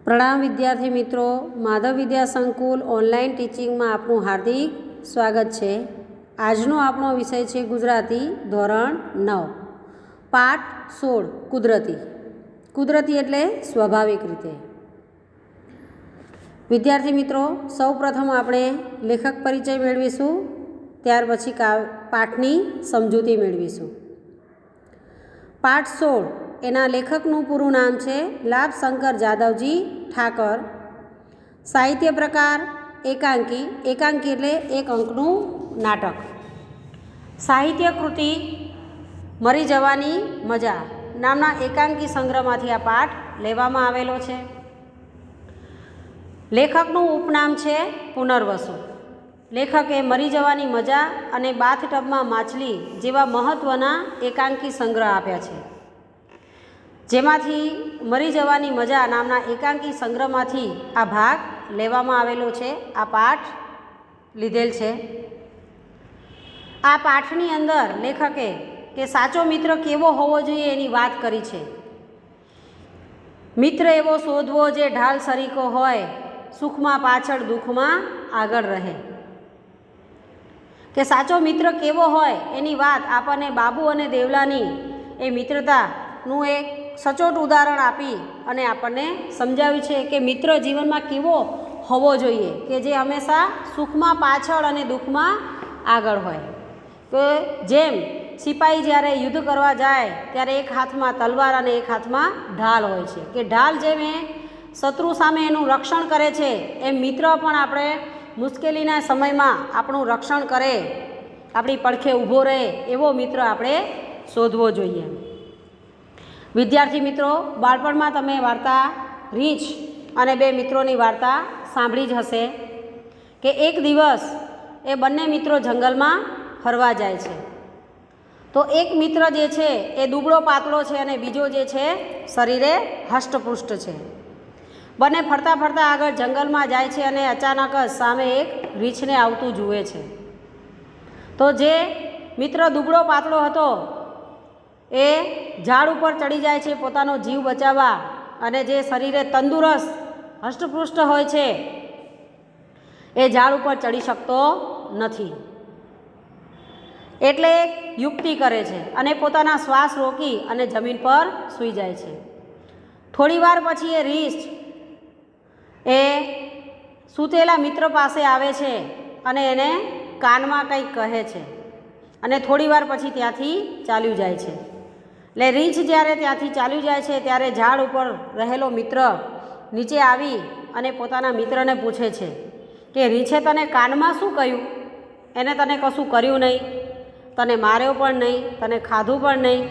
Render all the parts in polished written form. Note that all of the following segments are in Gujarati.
પ્રણામ વિદ્યાર્થી મિત્રો, માધવ વિદ્યા સંકુલ ઓનલાઈન ટીચિંગમાં આપનું હાર્દિક સ્વાગત છે। આજનો આપણો વિષય છે ગુજરાતી ધોરણ 9 પાઠ 16 કુદરતી। કુદરતી એટલે સ્વાભાવિક રીતે। વિદ્યાર્થી મિત્રો, સૌપ્રથમ આપણે લેખક પરિચય મેળવીશું, ત્યાર પછી પાઠની સમજૂતી મેળવીશું। પાઠ 16 એના લેખકનું પૂરું નામ છે લાભશંકર જાદવજી ઠાકર। સાહિત્ય પ્રકાર એકાંકી। એકાંકી એટલે એક અંકનું નાટક। સાહિત્ય કૃતિ મરી જવાની મજા નામના એકાંકી સંગ્રહમાંથી આ પાઠ લેવામાં આવેલો છે। લેખકનું ઉપનામ છે પુનર્વસુ। લેખકે મરી જવાની મજા અને બાથટબમાં માછલી જેવા મહત્ત્વના એકાંકી સંગ્રહ આપ્યા છે, જેમાંથી મરી જવાની મજા નામના એકાંકી સંગ્રહમાંથી આ ભાગ લેવામાં આવેલો છે, આ પાઠ લીધેલ છે। આ પાઠની અંદર લેખકે કે સાચો મિત્ર કેવો હોવો જોઈએ એની વાત કરી છે। મિત્ર એવો શોધવો જે ઢાલ સરીકો હોય, સુખમાં પાછળ દુઃખમાં આગળ રહે। કે સાચો મિત્ર કેવો હોય એની વાત આપણને બાબુ અને દેવલાની એ મિત્રતાનું એક સચોટ ઉદાહરણ આપી અને આપણને સમજાવ્યું છે કે મિત્ર જીવનમાં કેવો હોવો જોઈએ કે જે હંમેશા સુખમાં પાછળ અને દુઃખમાં આગળ હોય। તો જેમ સિપાહી જ્યારે યુદ્ધ કરવા જાય ત્યારે એક હાથમાં તલવાર અને એક હાથમાં ઢાલ હોય છે, કે ઢાલ જેમ એ શત્રુ સામે એનું રક્ષણ કરે છે, એમ મિત્ર પણ આપણે મુશ્કેલીના સમયમાં આપણું રક્ષણ કરે, આપણી પડખે ઊભો રહે એવો મિત્ર આપણે શોધવો જોઈએ। વિદ્યાર્થી મિત્રો, બાળપણમાં તમે વાર્તા રીંછ અને બે મિત્રોની વાર્તા સાંભળી જ હશે કે એક દિવસ એ બંને મિત્રો જંગલમાં ફરવા જાય છે। તો એક મિત્ર જે છે એ દુબળો પાતળો છે અને બીજો જે છે શરીરે હષ્ટપુષ્ટ છે। બંને ફરતા ફરતા આગળ જંગલમાં જાય છે અને અચાનક જ સામે એક રીંછને આવતું જુએ છે। તો જે મિત્ર દુબળો પાતળો હતો એ ઝાડ ઉપર ચડી જાય છે પોતાનો જીવ બચાવવા, અને જે શરીરે તંદુરસ્ત હષ્ટપુષ્ટ હોય છે એ ઝાડ ઉપર ચડી શકતો નથી, એટલે એક યુક્તિ કરે છે અને પોતાના શ્વાસ રોકી અને જમીન પર સૂઈ જાય છે। થોડી વાર પછી એ રીંછ એ સૂતેલા મિત્ર પાસે આવે છે અને એને કાનમાં કંઈક કહે છે અને થોડી વાર પછી ત્યાંથી ચાલ્યું જાય છે। એટલે રીંછ જ્યારે ત્યાંથી ચાલ્યું જાય છે ત્યારે ઝાડ ઉપર રહેલો મિત્ર નીચે આવી અને પોતાના મિત્રને પૂછે છે કે રીંછે તને કાનમાં શું કહ્યું? એને તને કશું કર્યું નહીં, તને માર્યો પણ નહીં, તને ખાધું પણ નહીં,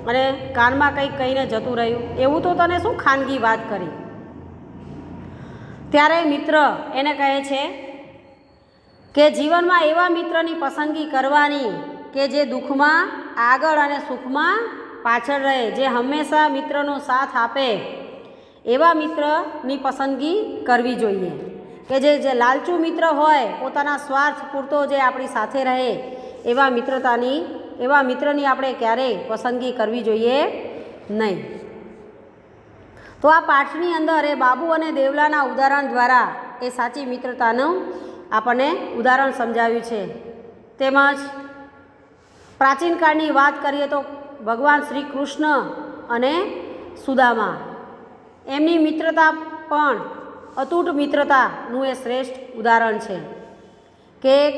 અને કાનમાં કંઈક કહીને જતું રહ્યું, એવું તો તને શું ખાનગી વાત કરી? ત્યારે મિત્ર એને કહે છે કે જીવનમાં એવા મિત્રની પસંદગી કરવાની કે જે દુઃખમાં આગળ અને સુખમાં પાછળ રહે, જે હંમેશા મિત્રનો સાથ આપે, એવા મિત્રની પસંદગી કરવી જોઈએ। કે જે લાલચુ મિત્ર હોય, પોતાના સ્વાર્થ પૂરતો જે આપણી સાથે રહે, એવા મિત્રની આપણે ક્યારેય પસંદગી કરવી જોઈએ નહીં। તો આ પાઠની અંદર એ બાબુ અને દેવલાના ઉદાહરણ દ્વારા એ સાચી મિત્રતાનું આપણને ઉદાહરણ સમજાવ્યું છે। તેમજ પ્રાચીન કાળની વાત કરીએ તો ભગવાન શ્રી કૃષ્ણ અને સુદામા, એમની મિત્રતા પણ અતૂટ મિત્રતાનું એ શ્રેષ્ઠ ઉદાહરણ છે કે એક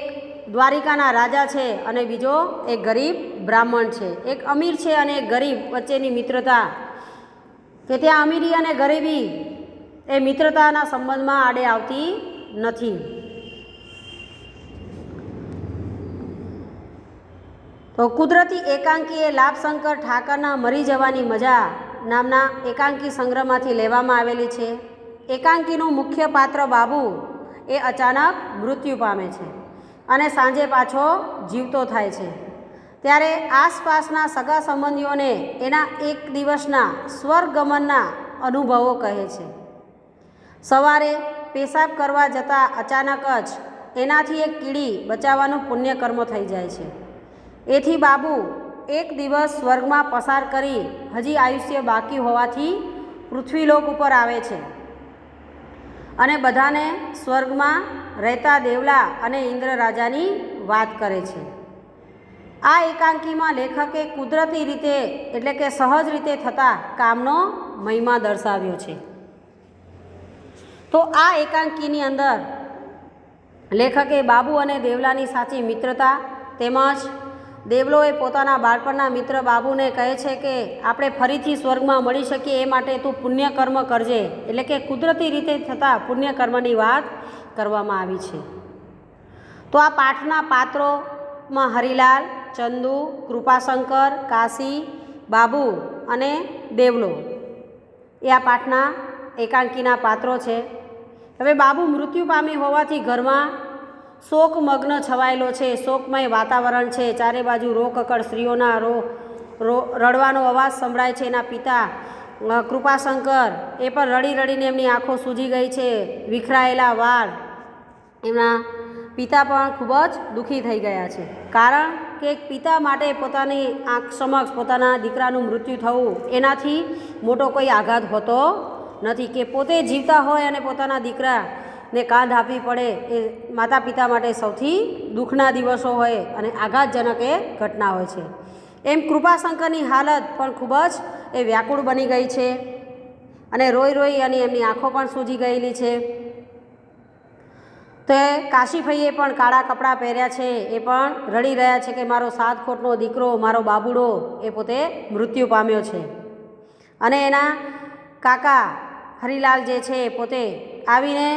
દ્વારિકાના રાજા છે અને બીજો એક ગરીબ બ્રાહ્મણ છે, એક અમીર છે અને એક ગરીબ વચ્ચેની મિત્રતા, કે ત્યાં અમીરી અને ગરીબી એ મિત્રતાના સંબંધમાં આડે આવતી નથી। તો કુદરતી એકાંકી એ લાભશંકર ઠાકરના મરી જવાની મજા નામના એકાંકી સંગ્રહમાંથી લેવામાં આવેલી છે। એકાંકીનું મુખ્ય પાત્ર બાબુ એ અચાનક મૃત્યુ પામે છે અને સાંજે પાછો જીવતો થાય છે, ત્યારે આસપાસના સગા સંબંધીઓને એના એક દિવસના સ્વર્ગમનના અનુભવો કહે છે। સવારે પેશાબ કરવા જતાં અચાનક જ એનાથી એક કીડી બચાવવાનું પુણ્યકર્મ થઈ જાય છે। એથી બાબુ એક દિવસ સ્વર્ગમાં પસાર કરી હજી આયુષ્ય બાકી હોવાથી પૃથ્વીલોક ઉપર આવે છે અને બધાને સ્વર્ગમાં રહેતા દેવલા અને ઇન્દ્ર રાજાની વાત કરે છે. આ એકાંકીમાં લેખકે કુદરતી રીતે એટલે કે સહજ રીતે થતા કામનો મહિમા દર્શાવ્યો છે. તો આ એકાંકીની અંદર લેખકે બાબુ અને દેવલાની સાચી મિત્રતા તેમજ દેવલોએ પોતાના બાળપણના મિત્ર બાબુને કહે છે કે આપણે ફરીથી સ્વર્ગમાં મળી શકીએ એ માટે તું પુણ્યકર્મ કરજે, એટલે કે કુદરતી રીતે થતા પુણ્યકર્મની વાત કરવામાં આવી છે. તો આ પાઠના પાત્રોમાં હરિલાલ, ચંદુ, કૃપાશંકર, કાશી, બાબુ અને દેવલો એ આ પાઠના એકાંકીના પાત્રો છે. હવે બાબુ મૃત્યુ પામી હોવાથી ઘરમાં શોકમગ્ન છવાયેલો છે, શોકમય વાતાવરણ છે. ચારે બાજુ રોકકળ સ્ત્રીઓના રડવાનો અવાજ સંભળાય છે. એના પિતા કૃપાશંકર એ પણ રડી રડીને એમની આંખો સૂજી ગઈ છે, વિખરાયેલા વાળ. એમના પિતા પણ ખૂબ જ દુઃખી થઈ ગયા છે, કારણ કે એક પિતા માટે પોતાની આંખ સમક્ષ પોતાના દીકરાનું મૃત્યુ થવું એનાથી મોટો કોઈ આઘાત હોતો નથી. કે પોતે જીવતા હોય અને પોતાના દીકરાને કાંધ આપવી પડે એ માતા પિતા માટે સૌથી દુઃખના દિવસો હોય અને આઘાતજનક એ ઘટના હોય છે. એમ કૃપાશંકરની હાલત પણ ખૂબ જ એ વ્યાકુળ બની ગઈ છે અને રોઈ રોઈ અને એમની આંખો પણ સૂજી ગયેલી છે. તો એ કાશીભાઈએ પણ કાળા કપડાં પહેર્યા છે, એ પણ રડી રહ્યા છે કે મારો 7 કોટનો દીકરો, મારો બાબુડો એ પોતે મૃત્યુ પામ્યો છે. અને એના કાકા હરિલાલ જે છે પોતે આવીને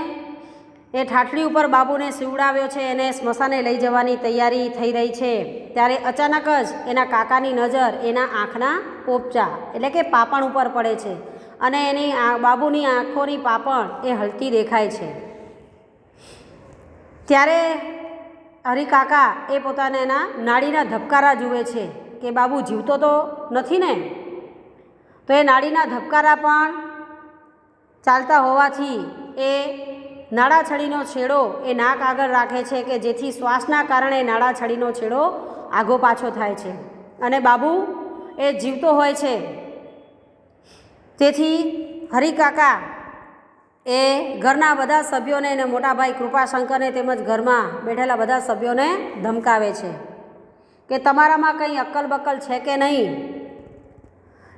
એ ઠાઠડી ઉપર બાબુને સીવડાવ્યો છે, એને સ્મશાને લઈ જવાની તૈયારી થઈ રહી છે. ત્યારે અચાનક જ એના કાકાની નજર એના આંખના પોપચા એટલે કે પાપણ ઉપર પડે છે અને એની બાબુની આંખોની પાપણ એ હલતી દેખાય છે. ત્યારે હરિકાકા એ પોતાને એના નાડીના ધબકારા જુએ છે કે બાબુ જીવતો તો નથી ને. તો એ નાડીના ધબકારા પણ ચાલતા હોવાથી એ નાડાછડીનો છેડો એ નાક આગળ રાખે છે કે જેથી શ્વાસના કારણે નાડાછડીનો છેડો આગો પાછો થાય છે અને બાબુ એ જીવતો હોય છે. તેથી હરિકાકા એ ઘરના બધા સભ્યોને અને મોટાભાઈ કૃપાશંકરને તેમજ ઘરમાં બેઠેલા બધા સભ્યોને ધમકાવે છે કે તમારામાં કંઈ અક્કલ બક્કલ છે કે નહીં,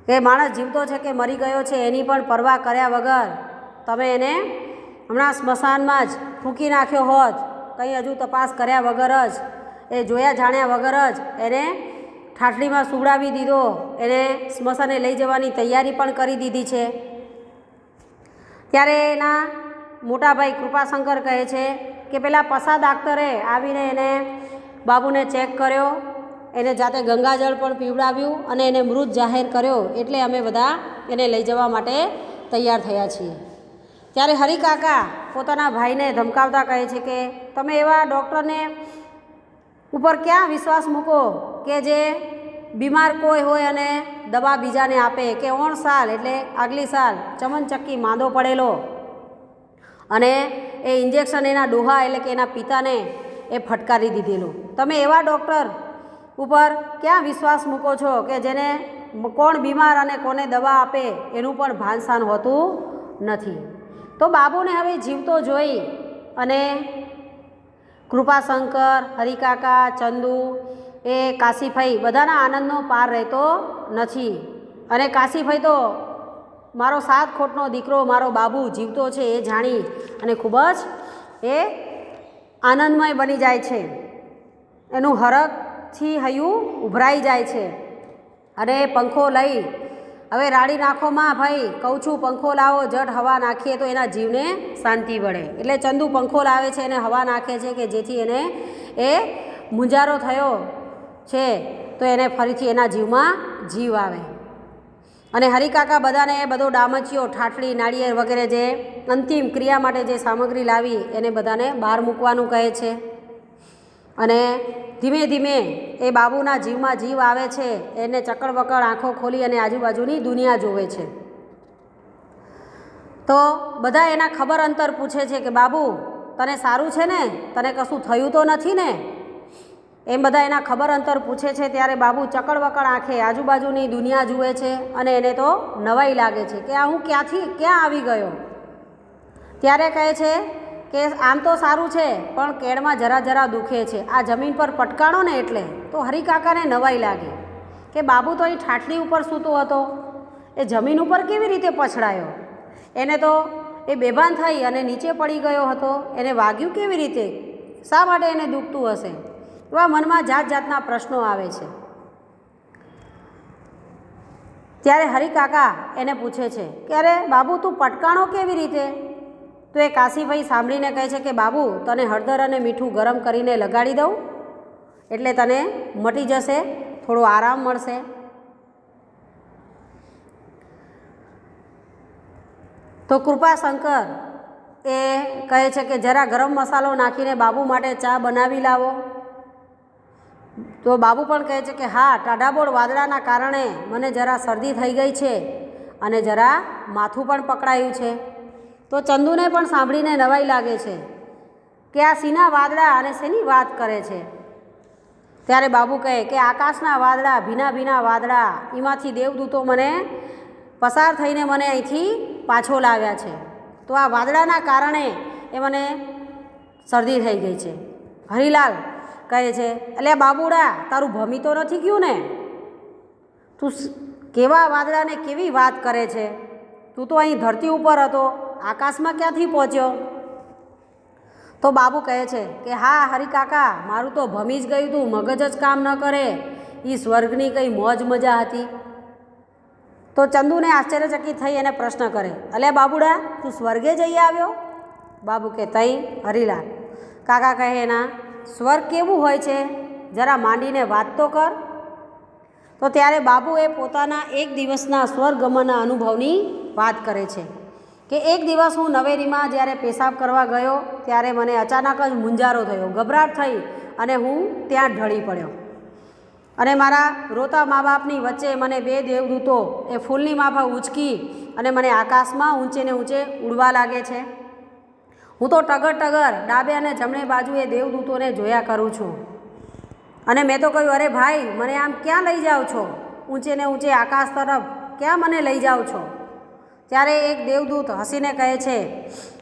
કે માણસ જીવતો છે કે મરી ગયો છે એની પણ પરવા કર્યા વગર તમે એને હમણાં સ્મશાનમાં જ ફૂંકી નાખ્યો હોત, કંઈ હજુ તપાસ કર્યા વગર જ એ જોયા જાણ્યા વગર જ એને ઠાઠડીમાં સુવડાવી દીધો, એને સ્મશાને લઈ જવાની તૈયારી પણ કરી દીધી છે. ત્યારે એના મોટાભાઈ કૃપાશંકર કહે છે કે પેલા પસા ડાક્ટરે આવીને એને બાબુને ચેક કર્યો, એને જાતે ગંગાજળ પણ પીવડાવ્યું અને એને મૃત જાહેર કર્યો, એટલે અમે બધા એને લઈ જવા માટે તૈયાર થયા છીએ. ત્યારે હરિકાકા પોતાના ભાઈને ધમકાવતા કહે છે કે તમે એવા ડૉક્ટરને ઉપર ક્યાં વિશ્વાસ મૂકો કે જે બીમાર કોઈ હોય અને દવા બીજાને આપે, કે 9 સાલ એટલે આગલી સાલ ચમનચક્કી માંદો પડેલો અને એ ઇન્જેક્શન એના ડોહા એટલે કે એના પિતાને એ ફટકારી દીધેલું. તમે એવા ડૉક્ટર ઉપર ક્યાં વિશ્વાસ મૂકો છો કે જેને કોણ બીમાર અને કોને દવા આપે એનું પણ ભાનસાન હોતું નથી. તો બાબુને હવે જીવતો જોઈ અને કૃપાશંકર, હરિકાકા, ચંદુ એ કાશીભાઈ બધાના આનંદનો પાર રહેતો નથી. અને કાશીભાઈ તો મારો 7 કોટનો દીકરો મારો બાબુ જીવતો છે એ જાણી અને ખૂબ જ એ આનંદમય બની જાય છે, એનું હરખથી હૈયું ઉભરાઈ જાય છે અને પંખો લઈ હવે રાડી નાખો માં ભાઈ, કહું છું પંખો લાવો, જટ હવા નાખીએ તો એના જીવને શાંતિ મળે. એટલે ચંદુ પંખો લાવે છે અને હવા નાખે છે કે જેથી એને એ મૂંઝારો થયો છે તો એને ફરીથી એના જીવમાં જીવ આવે. અને હરિકાકા બધાને બધો ડામચીઓ, ઠાઠડી, નાળિયેર વગેરે જે અંતિમ ક્રિયા માટે જે સામગ્રી લાવી એને બધાને બહાર મૂકવાનું કહે છે. અને ધીમે ધીમે એ બાબુના જીવમાં જીવ આવે છે, એને ચકડબકડ આંખો ખોલી અને આજુબાજુની દુનિયા જોવે છે. તો બધા એના ખબર અંતર પૂછે છે કે બાબુ તને સારું છે ને, તને કશું થયું તો નથી ને, એમ બધા એના ખબર અંતર પૂછે છે. ત્યારે બાબુ ચકડબકડ આંખે આજુબાજુની દુનિયા જુએ છે અને એને તો નવાઈ લાગે છે કે આ હું ક્યાંથી ક્યાં આવી ગયો. ત્યારે કહે છે કે આમ તો સારું છે પણ કેળમાં જરા જરા દુખે છે, આ જમીન પર પટકાણો ને એટલે. તો હરિકાકાને નવાઈ લાગી કે બાબુ તો અહીં ઠાઠલી ઉપર સૂતો હતો, એ જમીન ઉપર કેવી રીતે પછડાયો? એને તો એ બેભાન થઈ અને નીચે પડી ગયો હતો, એને વાગ્યું કેવી રીતે? શા માટે એને દુખતું હશે? એવા મનમાં જાત જાતના પ્રશ્નો આવે છે. ત્યારે હરિકાકા એને પૂછે છે કે અરે બાબુ તું પટકાણો કેવી રીતે? તો એ કાશીભાઈ સાંભળીને કહે છે કે બાબુ તને હળદર અને મીઠું ગરમ કરીને લગાડી દઉં એટલે તને મટી જશે, થોડો આરામ મળશે. તો કૃપાશંકર એ કહે છે કે જરા ગરમ મસાલો નાખીને બાબુ માટે ચા બનાવી લાવો. તો બાબુ પણ કહે છે કે હા, ટાઢાબોળ વાદળાના કારણે મને જરા શરદી થઈ ગઈ છે અને જરા માથું પણ પકડાયું છે. તો ચંદુને પણ સાંભળીને નવાઈ લાગે છે કે આ સીના વાદળા અને શેની વાત કરે છે. ત્યારે બાબુ કહે કે આકાશના વાદળા, ભીના ભીના વાદળા, એમાંથી દેવદૂતો મને પસાર થઈને મને અહીંથી પાછો લાવ્યા છે. તો આ વાદળાના કારણે એ મને શરદી થઈ ગઈ છે. હરિલાલ કહે છે એટલે બાબુડા તારું ભમી તો નથી ગયું ને? તું કેવા વાદળાને કેવી વાત કરે છે? તું તો અહીં ધરતી ઉપર હતો, આકાશમાં ક્યાંથી પહોંચ્યો? તો બાબુ કહે છે કે હા હરિકાકા, મારું તો ભમી જ ગયું હતું, મગજ જ કામ ન કરે. એ સ્વર્ગની કંઈ મોજ મજા હતી. તો ચંદુને આશ્ચર્યચકિત થઈ એને પ્રશ્ન કરે અલે બાબુડા તું સ્વર્ગે જઈ આવ્યો? બાબુ કે તઈ હરિલાલ. કાકા કહે ના, સ્વર્ગ કેવું હોય છે જરા માંડીને વાત તો કર. તો ત્યારે બાબુએ પોતાના એક દિવસના સ્વર્ગગમનના અનુભવની વાત કરે છે કે એક દિવસ હું નવેરીમાં જ્યારે પેશાબ કરવા ગયો ત્યારે મને અચાનક જ મૂંઝારો થયો, ગભરાટ થઈ અને હું ત્યાં ઢળી પડ્યો. અને મારા રોતા મા બાપની વચ્ચે મને બે દેવદૂતો એ ફૂલની માફા ઉંચકી અને મને આકાશમાં ઊંચે ને ઊંચે ઉડવા લાગે છે. હું તો ટગર ટગર ડાબે અને જમણે બાજુએ દેવદૂતોને જોયા કરું છું. અને મેં તો કહ્યું અરે ભાઈ મને આમ ક્યાં લઈ જાઓ છો? ઊંચે ને ઊંચે આકાશ તરફ ક્યાં મને લઈ જાઓ છો? ત્યારે એક દેવદૂત હસીને કહે છે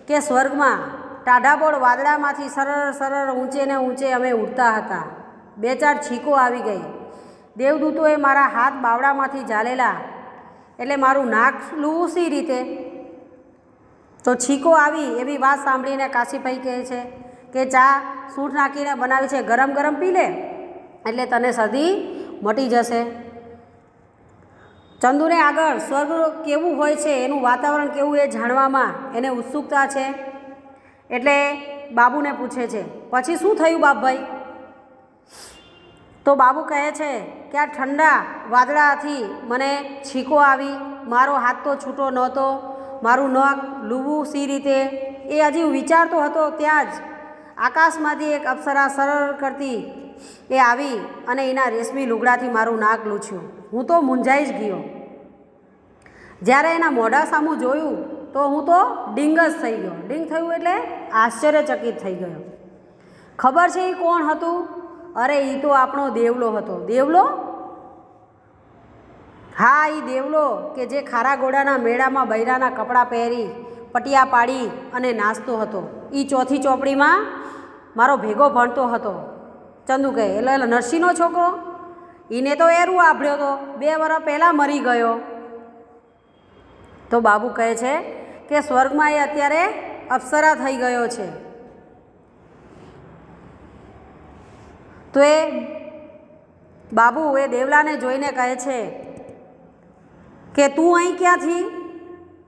કે સ્વર્ગમાં ટાઢાબોળ વાદળામાંથી સરળ સરળ ઊંચે ને ઊંચે અમે ઉડતા હતા. બે ચાર છીકો આવી ગઈ. દેવદૂતોએ મારા હાથ બાવડામાંથી ઝાલેલા એટલે મારું નાક લૂવું સી રીતે? તો છીકો આવી એવી વાત સાંભળીને કાશીભાઈ કહે છે કે ચા સૂંઠ નાખીને બનાવી છે, ગરમ ગરમ પી લે એટલે તને શરદી મટી જશે. ચંદુને આગળ સ્વર્ગ કેવું હોય છે, એનું વાતાવરણ કેવું એ જાણવામાં એને ઉત્સુકતા છે. એટલે બાબુને પૂછે છે પછી શું થયું બાપભાઈ? તો બાબુ કહે છે કે આ ઠંડા વાદળાથી મને છીકો આવી, મારો હાથ તો છૂટો નહોતો, મારું નખ લૂવું સી રીતે એ હજી હું વિચારતો હતો ત્યાં જ આકાશમાંથી એક અપ્સરા સરળ કરતી એ આવી અને એના રેશમી લુગડાથી મારું નાક લૂછ્યું. હું તો મૂંઝાઈ જ ગયો. જ્યારે એના મોઢા સામું જોયું તો હું તો ડીંગ જ થઈ ગયો. ડીંગ થયું એટલે આશ્ચર્યચકિત થઈ ગયો. ખબર છે એ કોણ હતું? અરે એ તો આપણો દેવલો હતો. દેવલો? હા, એ દેવલો કે જે ખારા ઘોડાના મેળામાં બૈરાના કપડાં પહેરી પટિયા પાડી અને નાચતો હતો. એ ચોથી ચોપડીમાં મારો ભેગો ભણતો હતો. ચંદુ કહે એટલે નરસિંહનો છોકરો? એને તો એરું આભળ્યો હતો, 2 વર્ષ પહેલાં મરી ગયો. તો બાબુ કહે છે કે સ્વર્ગમાં એ અત્યારે અપ્સરા થઈ ગયો છે. તો એ બાબુ એ દેવલાને જોઈને કહે છે કે તું અહીં ક્યાંથી?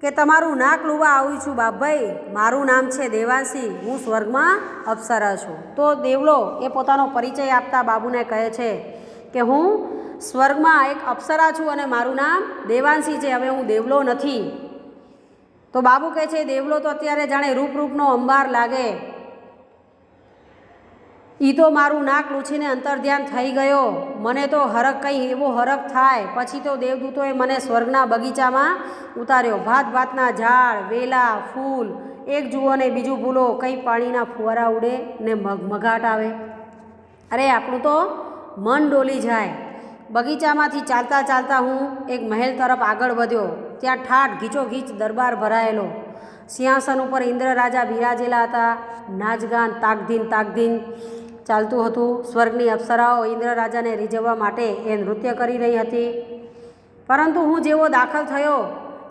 કે તમારું નાક લૂવા આવી છું બાપભાઈ, મારું નામ છે દેવાંશી, હું સ્વર્ગમાં અપ્સરા છું. તો દેવલો એ પોતાનો પરિચય આપતા બાબુને કહે છે કે હું સ્વર્ગમાં એક અપ્સરા છું અને મારું નામ દેવાંશી છે, હવે હું દેવલો નથી. તો બાબુ કહે છે દેવલો તો અત્યારે જાણે રૂપરૂપનો અંબાર લાગે. એ તો મારું નાક લૂછીને અંતર્ધ્યાન થઈ ગયો. મને તો હરખ કંઈ એવો હરખ થાય. પછી તો દેવદૂતોએ મને સ્વર્ગના બગીચામાં ઉતાર્યો. ભાત ભાતના ઝાડ, વેલા, ફૂલ એક જુઓ ને બીજું ભૂલો, કંઈ પાણીના ફુવારા ઉડે ને મઘાટ આવે. અરે આપણું તો મન ડોલી જાય. બગીચામાંથી ચાલતા ચાલતા હું એક મહેલ તરફ આગળ વધ્યો. ત્યાં ઠાઠ ઘીચોઘીચ દરબાર ભરાયેલો. સિંહાસન ઉપર ઇન્દ્ર રાજા બિરાજેલા હતા. નાચગાન તાકધીન ચાલતું હતું. સ્વર્ગની અપ્સરાઓ ઇન્દ્ર રાજાને રીઝવવા માટે એ નૃત્ય કરી રહી હતી. પરંતુ હું જેવો દાખલ થયો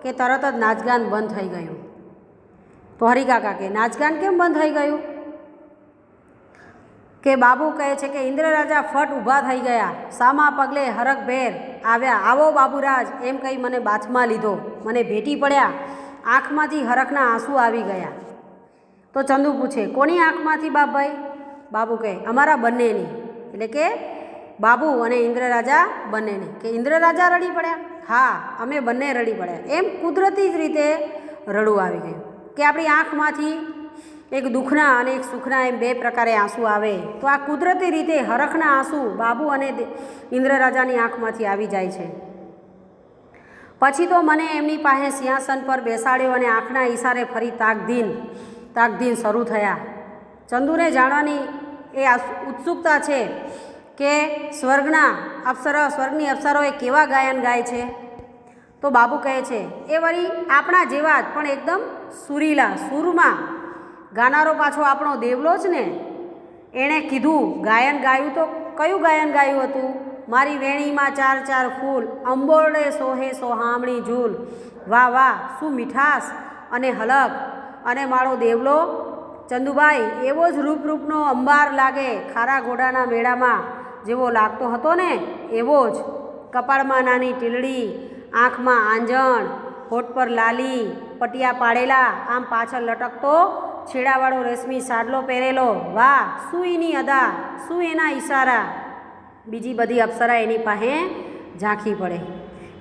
કે તરત જ નાચગાન બંધ થઈ ગયું. તો હરિકાકા કે નાચગાન કેમ બંધ થઈ ગયું? કે બાબુ કહે છે કે ઇન્દ્ર રાજા ફટ ઊભા થઈ ગયા, સામા પગલે હરખભેર આવ્યા. આવો બાબુરાજ એમ કહી મને બાથમાં લીધો, મને ભેટી પડ્યા. આંખમાંથી હરખના આંસુ આવી ગયા. તો ચંદુ પૂછે કોની આંખમાંથી બાપભાઈ? બાબુ કહે અમારા બંનેની, એટલે કે બાબુ અને ઇન્દ્ર રાજા બંનેની. કે ઇન્દ્ર રાજા રડી પડ્યા? હા, અમે બંને રડી પડ્યા. એમ કુદરતી જ રીતે રડવું આવી ગયું. કે આપણી આંખમાંથી એક દુઃખના અને એક સુખના એમ બે પ્રકારે આંસુ આવે. તો આ કુદરતી રીતે હરખના આંસુ બાબુ અને ઇન્દ્ર રાજાની આંખમાંથી આવી જાય છે. પછી તો મને એમની પાસે સિંહાસન પર બેસાડ્યો અને આંખના ઈશારે ફરી તાકધીન શરૂ થયા. ચંદુને જાણવાની એ ઉત્સુકતા છે કે સ્વર્ગની અપ્સરાઓએ કેવા ગાયન ગાય છે. તો બાબુ કહે છે એ વળી આપણા જેવા જ પણ એકદમ સુરીલા સૂરમાં ગાનારો પાછો આપણો દેવલો જ ને. એણે કીધું ગાયન ગાયું. તો કયું ગાયન ગાયું હતું? મારી વેણીમાં 4 ફૂલ, અંબોરડે સોહે સોહામણી ઝૂલ, વાહ વાહ શું મીઠાશ અને હલક. અને મારો દેવલો ચંદુભાઈ એવો જ રૂપનો અંબાર લાગે, ખારા ઘોડાના મેળામાં જેવો લાગતો હતો ને એવો જ. કપાળમાં નાની ટીલડી, આંખમાં આંજણ, હોઠ પર લાલી પટિયા પાડેલા, આમ પાછળ લટકતો છેડાવાળો રેશમી સાડલો પહેરેલો. વાહ શું એની અદા, શું એના ઈશારા. બીજી બધી અપ્સરા એની પાસે ઝાંખી પડે,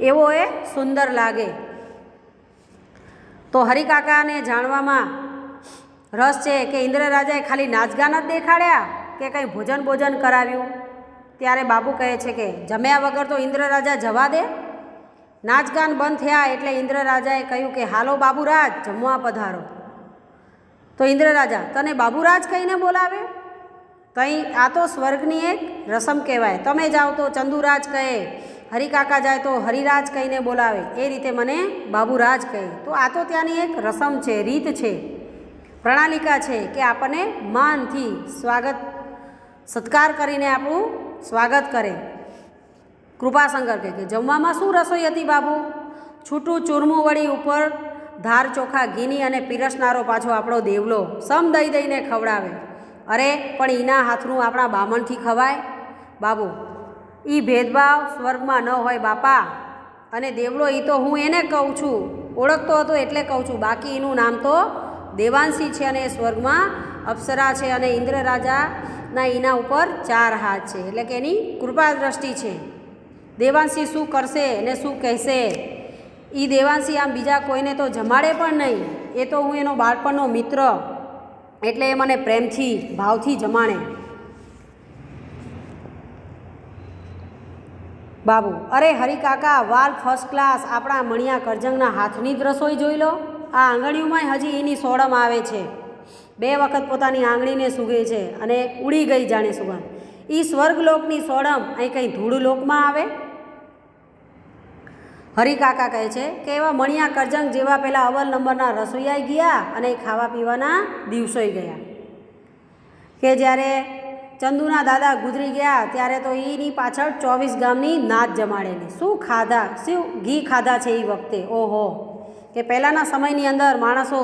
એવો એ સુંદર લાગે. તો હરિકાકાને જાણવામાં રસ છે કે ઇન્દ્ર રાજાએ ખાલી નાચગાન જ દેખાડ્યા કે કંઈ ભોજન કરાવ્યું. ત્યારે બાબુ કહે છે કે જમ્યા વગર તો ઇન્દ્ર રાજા જવા દે. નાચગાન બંધ થયા એટલે ઇન્દ્ર રાજાએ કહ્યું કે હાલો બાબુરાજ જમવા પધારો. તો ઇન્દ્ર રાજા તને બાબુરાજ કહીને બોલાવે? કંઈ આ તો સ્વર્ગની એક રસમ કહેવાય. તમે જાઓ તો ચંદુરાજ કહે, હરિકાકા જાય તો હરિરાજ કહીને બોલાવે, એ રીતે મને બાબુરાજ કહે. તો આ તો ત્યાંની એક રસમ છે, રીત છે, પ્રણાલિકા છે કે આપણને માનથી સત્કાર કરીને આપણું સ્વાગત કરે. કૃપાશંકર કહે કે જમવામાં શું રસોઈ હતી બાબુ? છૂટું ચૂરમું વળી ઉપર ધાર ચોખા ઘીની અને પીરસનારો પાછો આપણો દેવલો સમ દઈને ખવડાવે. અરે પણ એના હાથનું આપણા બામણથી ખવાય બાબુ? એ ભેદભાવ સ્વર્ગમાં ન હોય બાપા. અને દેવલો એ તો હું એને કહું છું, ઓળખતો હતો એટલે કહું છું. બાકી એનું નામ તો દેવાંશી છે અને સ્વર્ગમાં અપ્સરા છે. અને ઇન્દ્ર રાજાના એના ઉપર 4 હાથ છે, એટલે કે એની કૃપા દ્રષ્ટિ છે. દેવાંશી શું કરશે અને શું કહેશે એ દેવાંશી આમ બીજા કોઈને તો જમાડે પણ નહીં. એ તો હું એનો બાળપણનો મિત્ર, એટલે એ મને પ્રેમથી ભાવથી જમાણે. બાબુ અરે હરિકાકા વાલ ફર્સ્ટ ક્લાસ, આપણા મણિયા કરજંગના હાથની જ રસોઈ જોઈ લો. આ આંગળીઓમાં હજી એની સોડમ આવે છે. 2 વખત પોતાની આંગળીને સૂગે છે અને ઉડી ગઈ જાણે સુગંધ. એ સ્વર્ગલોકની સોડમ અહીં કંઈ ધૂળલોકમાં આવે? હરિકાકા કહે છે કે એવા મણિયા કરજંગ જેવા પહેલાં અવ્વલ નંબરના રસોઈયાઈ ગયા અને ખાવા પીવાના દિવસોય ગયા. કે જ્યારે ચંદુના દાદા ગુજરી ગયા ત્યારે તો એની પાછળ 24 ગામની નાચ જમાડેલી. શું ઘી ખાધા છે એ વખતે. ઓહો, કે પહેલાંના સમયની અંદર માણસો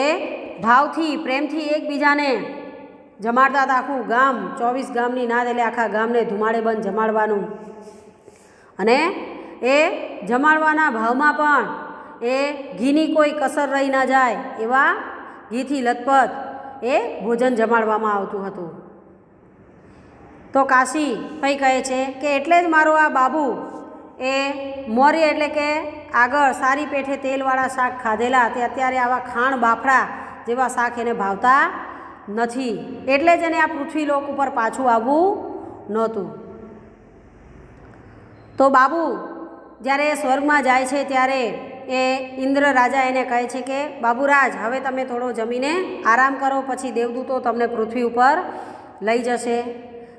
એ ભાવથી પ્રેમથી એકબીજાને જમાડતા હતા. આખું ગામ 24 ગામની નાદ એટલે આખા ગામને ધુમાડે બંધ જમાડવાનું. અને એ જમાડવાના ભાવમાં પણ એ ઘીની કોઈ કસર રહી ના જાય એવા ઘીથી લથપથ એ ભોજન જમાડવામાં આવતું હતું. તો કાશી ભાઈ કહે છે કે એટલે જ મારો આ બાબુ એ મૌર્ય એટલે કે આગળ સારી પેઠે તેલવાળા શાક ખાધેલા તે અત્યારે આવા ખાણ બાફડા જેવા શાક એને ભાવતા નથી. એટલે જ એને આ પૃથ્વીલોક ઉપર પાછું આવવું નહોતું. તો બાબુ જ્યારે સ્વર્ગમાં જાય છે ત્યારે એ ઇન્દ્ર રાજા એને કહે છે કે બાબુરાજ હવે તમે થોડો જમીને આરામ કરો, પછી દેવદૂતો તમને પૃથ્વી ઉપર લઈ જશે.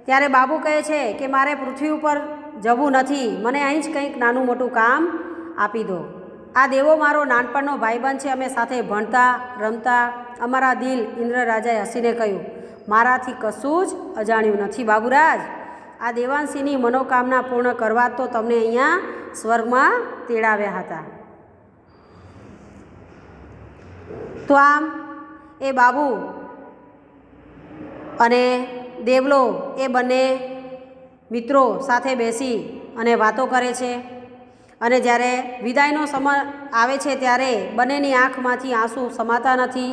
ત્યારે બાબુ કહે છે કે મારે પૃથ્વી ઉપર જવું નથી, મને અહીં જ કંઈક નાનું મોટું કામ આપી દો. આ દેવો મારો નાનપણનો ભાઈબંધ છે, અમે સાથે ભણતા રમતા. અમારા દિલ ઇન્દ્ર રાજાએ હસીને કહ્યું, મારાથી કશું જ અજાણ્યું નથી બાબુરાજ. આ દેવાંશીની મનોકામના પૂર્ણ કરવા તો તમને અહીંયા સ્વર્ગમાં તેડાવ્યા હતા. તો આમ એ બાબુ અને દેવલો એ બંને મિત્રો સાથે બેસી અને વાતો કરે છે. અને જ્યારે વિદાયનો સમય આવે છે ત્યારે બંનેની આંખમાંથી આંસુ સમાતા નથી.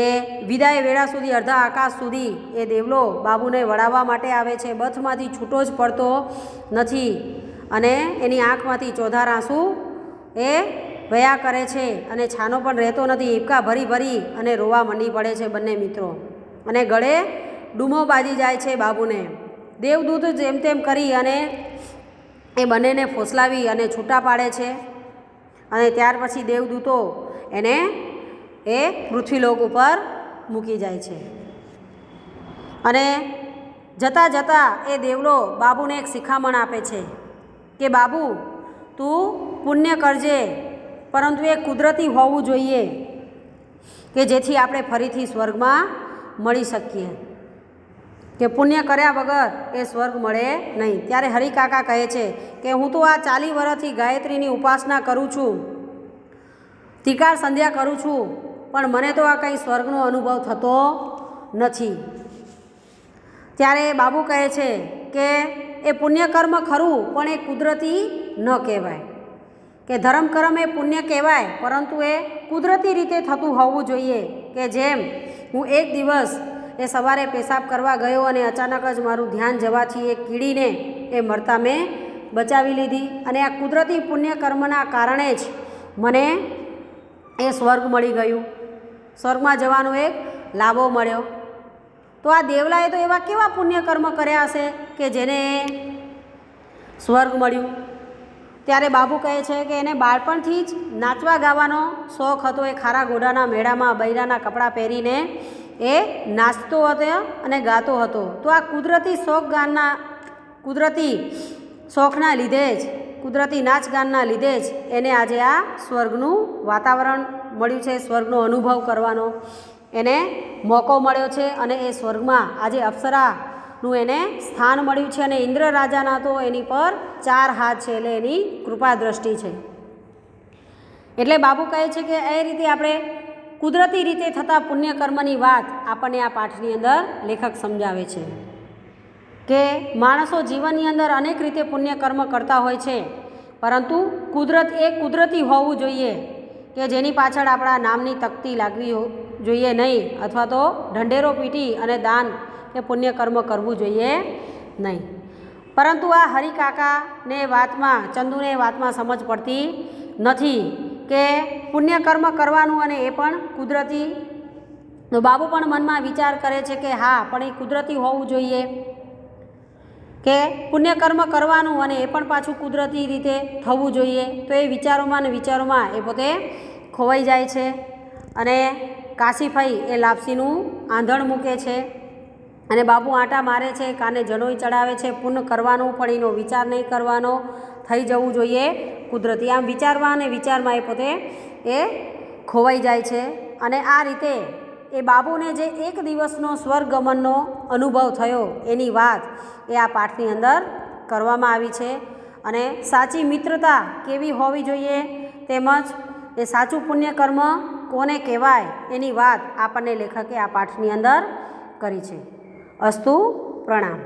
એ વિદાય વેળા સુધી અડધા આકાશ સુધી એ દેવલો બાબુને વળાવવા માટે આવે છે, બથમાંથી છૂટો જ પડતો નથી અને એની આંખમાંથી ચોધાર આંસુ એ વયા કરે છે અને છાનો પણ રહેતો નથી. હિપકા ભરી ભરી અને રોવા મંડી પડે છે બંને મિત્રો અને ગળે ડૂમો બાજી જાય છે બાબુને. દેવદૂત જેમ તેમ કરી અને એ બંનેને ફોસલાવી અને છૂટા પાડે છે અને ત્યાર પછી દેવદૂતો એને એ પૃથ્વીલોક ઉપર મૂકી જાય છે. અને જતાં જતાં એ દેવલો બાબુને એક શિખામણ આપે છે કે બાબુ તું પુણ્ય કરજે, પરંતુ એ કુદરતી હોવું જોઈએ કે જેથી આપણે ફરીથી સ્વર્ગમાં મળી શકીએ, કે પુણ્ય કર્યા વગર એ સ્વર્ગ મળે નહીં. ત્યારે હરિકાકા કહે છે કે હું તો આ 40 વર્ષથી ગાયત્રીની ઉપાસના કરું છું, ત્રિકાળ સંધ્યા કરું છું, પણ મને તો આ કંઈ સ્વર્ગનો અનુભવ થતો નથી. ત્યારે બાબુ કહે છે કે એ પુણ્યકર્મ ખરું, પણ એ કુદરતી ન કહેવાય, કે ધર્મકર્મ એ પુણ્ય કહેવાય, પરંતુ એ કુદરતી રીતે થતું હોવું જોઈએ. કે જેમ હું એક દિવસ એ સવારે પેશાબ કરવા ગયો અને અચાનક જ મારું ધ્યાન જવાથી એક કીડીને એ મરતા મેં બચાવી લીધી અને આ કુદરતી પુણ્યકર્મના કારણે જ મને એ સ્વર્ગ મળી ગયું, સ્વર્ગમાં જવાનો એક લાભો મળ્યો. તો આ દેવલાએ તો એવા કેવા પુણ્યકર્મ કર્યા હશે કે જેને સ્વર્ગ મળ્યું. ત્યારે બાબુ કહે છે કે એને બાળપણથી જ નાચવા ગાવાનો શોખ હતો. એ ખારા ઘોડાના મેળામાં બૈરાના કપડાં પહેરીને એ નાચતો હતો અને ગાતો હતો. તો આ કુદરતી શોખના લીધે જ, કુદરતી નાચ ગાનના લીધે જ એને આજે આ સ્વર્ગનું વાતાવરણ મળ્યું છે, સ્વર્ગનો અનુભવ કરવાનો એને મોકો મળ્યો છે. અને એ સ્વર્ગમાં આજે અપ્સરાનું એને સ્થાન મળ્યું છે અને ઇન્દ્ર રાજાના તો એની પર 4 હાથ છે, એટલે એની કૃપા દ્રષ્ટિ છે. એટલે બાબુ કહે છે કે એ રીતે આપણે કુદરતી રીતે થતા પુણ્યકર્મની વાત આપણને આ પાઠની અંદર લેખક સમજાવે છે કે માણસો જીવનની અંદર અનેક રીતે પુણ્યકર્મ કરતા હોય છે, પરંતુ કુદરતી હોવું જોઈએ કે જેની પાછળ આપણા નામની તકતી લાગવી જોઈએ નહીં, અથવા તો ઢંઢેરો પીટી અને દાન કે પુણ્યકર્મ કરવું જોઈએ નહીં. પરંતુ આ હરિકાકાને વાતમાં, ચંદુને વાતમાં સમજ પડતી નથી કે પુણ્યકર્મ કરવાનું અને એ પણ કુદરતી. તો બાબુ પણ મનમાં વિચાર કરે છે કે હા, પણ એ કુદરતી હોવું જોઈએ, કે પુણ્યકર્મ કરવાનું અને એ પણ પાછું કુદરતી રીતે થવું જોઈએ. તો એ વિચારોમાં ને વિચારોમાં એ પોતે ખોવાઈ જાય છે અને કાશીફાઈ એ લાપસીનું આંધણ મૂકે છે અને બાબુ આંટા મારે છે, કાને જનોઈ ચડાવે છે. પુણ્ય કરવાનું પણ એનો વિચાર નહીં કરવાનો, થઈ જવું જોઈએ કુદરતી. આમ વિચારવા અને વિચારમાં એ પોતે એ ખોવાઈ જાય છે. અને આ રીતે એ બાબુને જે એક દિવસનો સ્વર્ગમનનો અનુભવ થયો એની વાત એ આ પાઠની અંદર કરવામાં આવી છે. અને સાચી મિત્રતા કેવી હોવી જોઈએ, તેમજ એ સાચું પુણ્યકર્મ કોને કહેવાય એની વાત આપણને લેખકે આ પાઠની અંદર કરી છે. અસ્તુ, પ્રણામ.